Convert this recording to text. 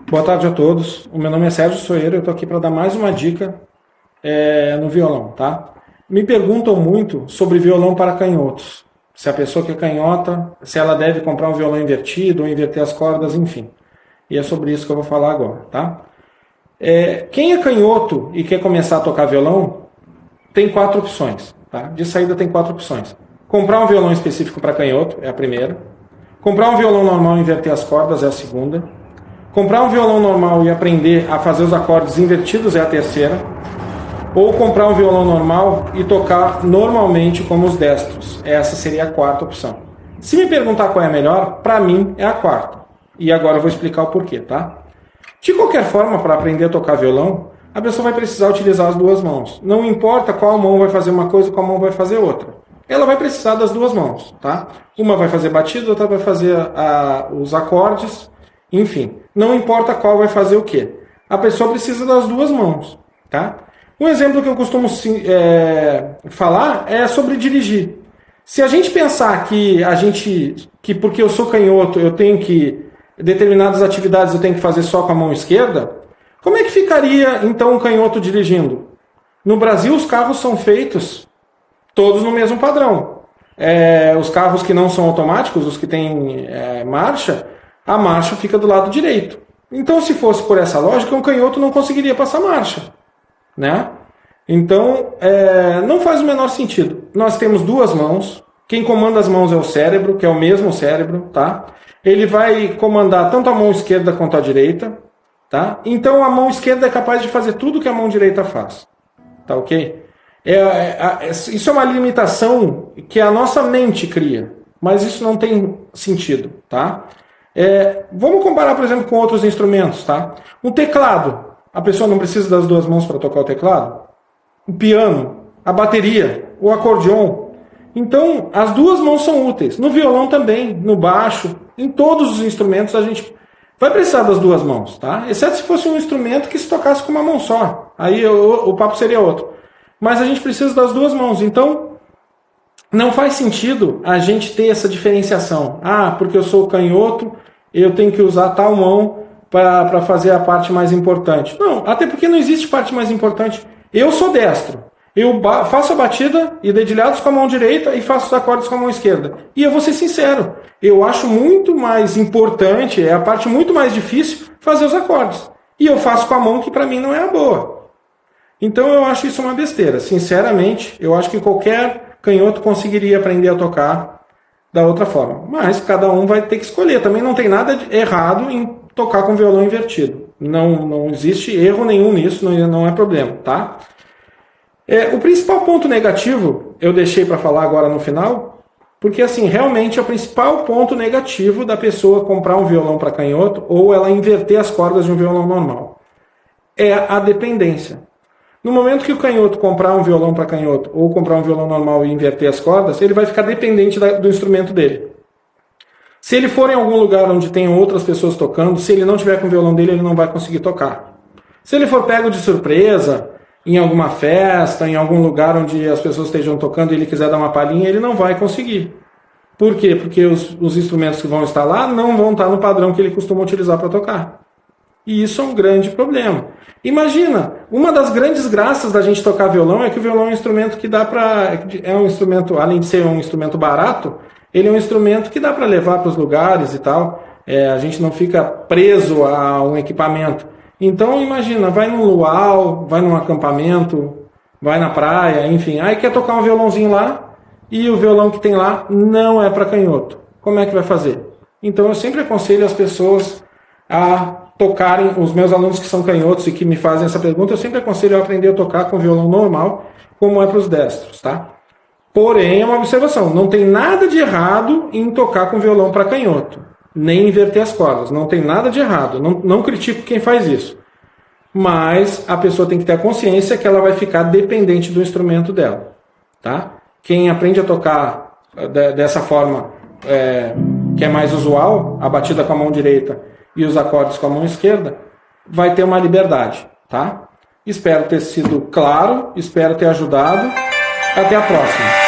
Boa tarde a todos. O meu nome é Sérgio Soeiro, eu estou aqui para dar mais uma dica no violão, tá? Me perguntam muito sobre violão para canhotos. Se a pessoa que é canhota, se ela deve comprar um violão invertido ou inverter as cordas, enfim. E é sobre isso que eu vou falar agora, tá? Quem é canhoto e quer começar a tocar violão, tem 4 opções, tá? De saída tem 4 opções. Comprar um violão específico para canhoto é a primeira. Comprar um violão normal e inverter as cordas é a segunda. Comprar um violão normal e aprender a fazer os acordes invertidos é a terceira. Ou comprar um violão normal e tocar normalmente como os destros. Essa seria a quarta opção. Se me perguntar qual é a melhor, para mim é a quarta. E agora eu vou explicar o porquê, tá? De qualquer forma, para aprender a tocar violão, a pessoa vai precisar utilizar as duas mãos. Não importa qual mão vai fazer uma coisa e qual mão vai fazer outra. Ela vai precisar das duas mãos, tá? Uma vai fazer batida, outra vai fazer os acordes, enfim. Não importa qual vai fazer o quê. A pessoa precisa das duas mãos, tá? Um exemplo que eu costumo falar é sobre dirigir. Se a gente pensar que porque eu sou canhoto, eu tenho que determinadas atividades eu tenho que fazer só com a mão esquerda, como é que ficaria então um canhoto dirigindo? No Brasil os carros são feitos todos no mesmo padrão. Os carros que não são automáticos, os que têm marcha, a marcha fica do lado direito. Então, se fosse por essa lógica, um canhoto não conseguiria passar marcha, né? Então, não faz o menor sentido. Nós temos duas mãos. Quem comanda as mãos é o cérebro, que é o mesmo cérebro, tá? Ele vai comandar tanto a mão esquerda quanto a direita, tá? Então, a mão esquerda é capaz de fazer tudo que a mão direita faz, tá ok? Isso é uma limitação que a nossa mente cria, mas isso não tem sentido, tá? Vamos comparar, por exemplo, com outros instrumentos, tá? Um teclado, a pessoa não precisa das duas mãos para tocar o teclado? O piano, a bateria, o acordeon. Então, as duas mãos são úteis. No violão também, no baixo, em todos os instrumentos a gente vai precisar das duas mãos, tá? Exceto se fosse um instrumento que se tocasse com uma mão só. Aí o papo seria outro. Mas a gente precisa das duas mãos. Então, não faz sentido a gente ter essa diferenciação. Porque eu sou canhoto, eu tenho que usar tal mão para fazer a parte mais importante. Não, até porque não existe parte mais importante. Eu sou destro. Eu faço a batida e dedilhados com a mão direita e faço os acordes com a mão esquerda. E eu vou ser sincero, eu acho muito mais importante, é a parte muito mais difícil, fazer os acordes. E eu faço com a mão que para mim não é a boa. Então eu acho isso uma besteira. Sinceramente, eu acho que qualquer canhoto conseguiria aprender a tocar da outra forma. Mas cada um vai ter que escolher. Também não tem nada de errado em tocar com violão invertido. Não existe erro nenhum nisso, não é problema, tá? O principal ponto negativo eu deixei para falar agora no final, porque assim, realmente é o principal ponto negativo da pessoa comprar um violão para canhoto ou ela inverter as cordas de um violão normal. É a dependência. No momento que o canhoto comprar um violão para canhoto ou comprar um violão normal e inverter as cordas, ele vai ficar dependente do instrumento dele. Se ele for em algum lugar onde tem outras pessoas tocando, se ele não tiver com o violão dele, ele não vai conseguir tocar. Se ele for pego de surpresa, em alguma festa, em algum lugar onde as pessoas estejam tocando e ele quiser dar uma palhinha, ele não vai conseguir. Por quê? Porque os instrumentos que vão estar lá não vão estar no padrão que ele costuma utilizar para tocar. E isso é um grande problema. Imagina, uma das grandes graças da gente tocar violão é que o violão é um instrumento que dá para... É um instrumento, além de ser um instrumento barato, ele é um instrumento que dá para levar para os lugares e tal. A gente não fica preso a um equipamento. Então, imagina, vai num luau, vai num acampamento, vai na praia, enfim. Aí quer tocar um violãozinho lá e o violão que tem lá não é para canhoto. Como é que vai fazer? Então, eu sempre aconselho as pessoas a tocarem, os meus alunos que são canhotos e que me fazem essa pergunta, eu sempre aconselho a aprender a tocar com violão normal, como é para os destros, tá? Porém, é uma observação, não tem nada de errado em tocar com violão para canhoto, nem inverter as cordas, não tem nada de errado, não critico quem faz isso. Mas a pessoa tem que ter a consciência que ela vai ficar dependente do instrumento dela, tá? Quem aprende a tocar dessa forma, que é mais usual, a batida com a mão direita e os acordes com a mão esquerda, vai ter uma liberdade, tá? Espero ter sido claro, espero ter ajudado. Até a próxima.